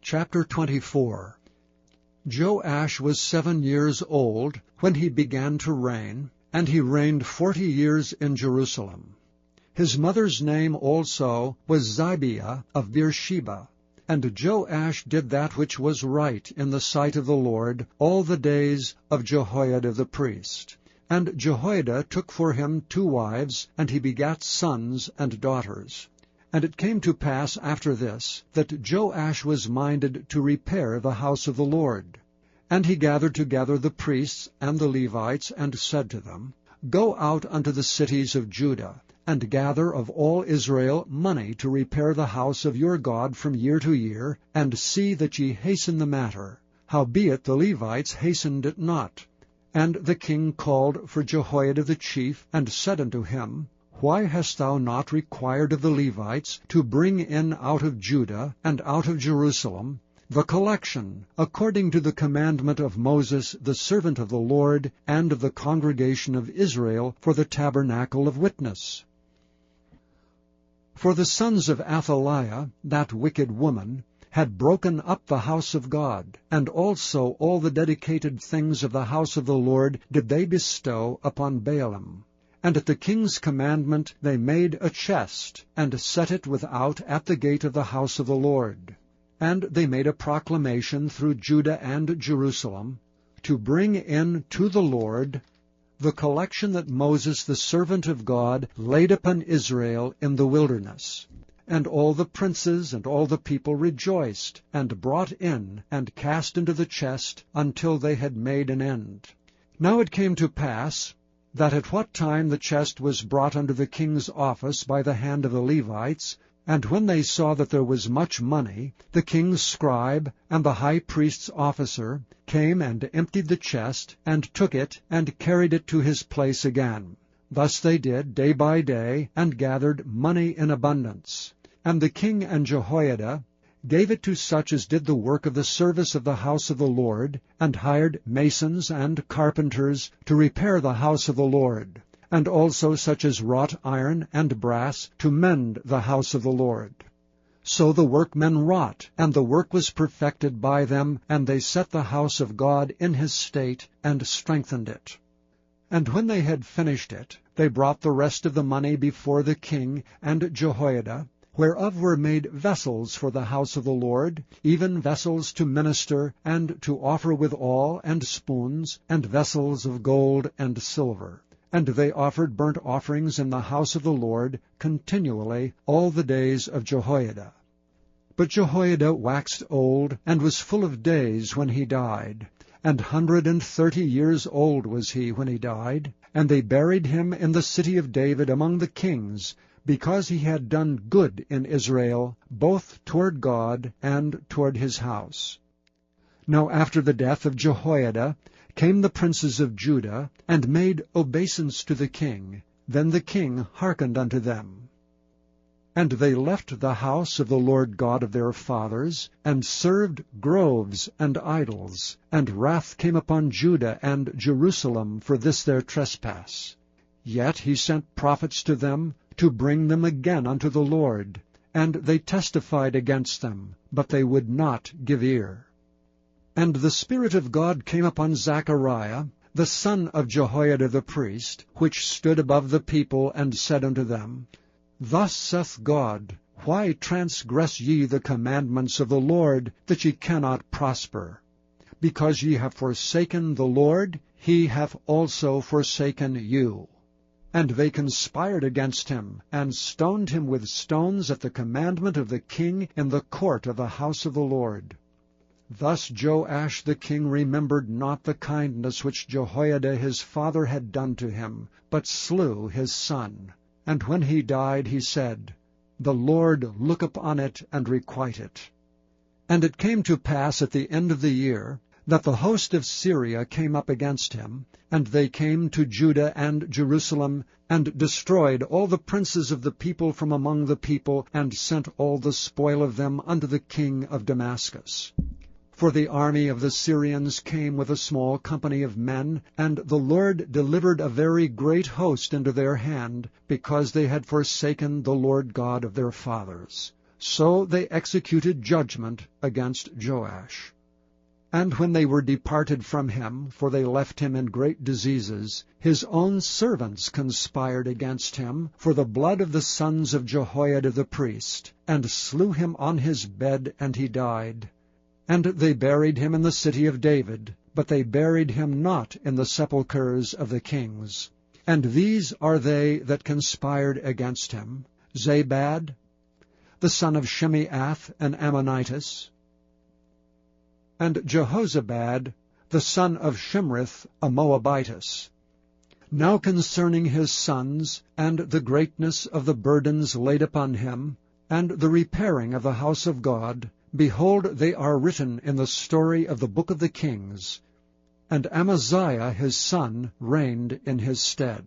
Chapter 24. Joash was 7 years old when he began to reign, and he reigned 40 years in Jerusalem. His mother's name also was Zibiah of Beersheba. And Joash did that which was right in the sight of the Lord all the days of Jehoiada the priest. And Jehoiada took for him 2 wives, and he begat sons and daughters. And it came to pass after this, that Joash was minded to repair the house of the Lord. And he gathered together the priests and the Levites, and said to them, Go out unto the cities of Judah, and gather of all Israel money to repair the house of your God from year to year, and see that ye hasten the matter. Howbeit the Levites hastened it not. And the king called for Jehoiada the chief, and said unto him, Why hast thou not required of the Levites to bring in out of Judah and out of Jerusalem the collection, according to the commandment of Moses the servant of the Lord, and of the congregation of Israel, for the tabernacle of witness? For the sons of Athaliah, that wicked woman, had broken up the house of God, and also all the dedicated things of the house of the Lord did they bestow upon Baalim. And at the king's commandment they made a chest, and set it without at the gate of the house of the Lord. And they made a proclamation through Judah and Jerusalem, to bring in to the Lord the collection that Moses the servant of God laid upon Israel in the wilderness. And all the princes and all the people rejoiced, and brought in, and cast into the chest, until they had made an end. Now it came to pass, that at what time the chest was brought unto the king's office by the hand of the Levites, and when they saw that there was much money, the king's scribe and the high priest's officer came and emptied the chest, and took it, and carried it to his place again. Thus they did day by day, and gathered money in abundance. And the king and Jehoiada gave it to such as did the work of the service of the house of the Lord, and hired masons and carpenters to repair the house of the Lord, and also such as wrought iron and brass to mend the house of the Lord. So the workmen wrought, and the work was perfected by them, and they set the house of God in his state, and strengthened it. And when they had finished it, they brought the rest of the money before the king and Jehoiada, whereof were made vessels for the house of the Lord, even vessels to minister, and to offer withal, and spoons, and vessels of gold and silver. And they offered burnt offerings in the house of the Lord continually all the days of Jehoiada. But Jehoiada waxed old, and was full of days when he died. 130 years old was he when he died. And they buried him in the city of David among the kings, because he had done good in Israel, both toward God and toward his house. Now after the death of Jehoiada came the princes of Judah, and made obeisance to the king. Then the king hearkened unto them. And they left the house of the Lord God of their fathers, and served groves and idols, and wrath came upon Judah and Jerusalem for this their trespass. Yet he sent prophets to them, to bring them again unto the Lord. And they testified against them, but they would not give ear. And the Spirit of God came upon Zechariah, the son of Jehoiada the priest, which stood above the people, and said unto them, Thus saith God, Why transgress ye the commandments of the Lord, that ye cannot prosper? Because ye have forsaken the Lord, he hath also forsaken you. And they conspired against him, and stoned him with stones at the commandment of the king in the court of the house of the Lord. Thus Joash the king remembered not the kindness which Jehoiada his father had done to him, but slew his son. And when he died, he said, The Lord look upon it, and requite it. And it came to pass at the end of the year, that the host of Syria came up against him, and they came to Judah and Jerusalem, and destroyed all the princes of the people from among the people, and sent all the spoil of them unto the king of Damascus. For the army of the Syrians came with a small company of men, and the Lord delivered a very great host into their hand, because they had forsaken the Lord God of their fathers. So they executed judgment against Joash. And when they were departed from him, for they left him in great diseases, his own servants conspired against him for the blood of the sons of Jehoiada the priest, and slew him on his bed, and he died. And they buried him in the city of David, but they buried him not in the sepulchres of the kings. And these are they that conspired against him: Zabad, the son of Shimeath, an Ammonitess, and Jehozabad, the son of Shimrith, a Moabitess. Now concerning his sons, and the greatness of the burdens laid upon him, and the repairing of the house of God, behold, they are written in the story of the book of the kings. And Amaziah his son reigned in his stead.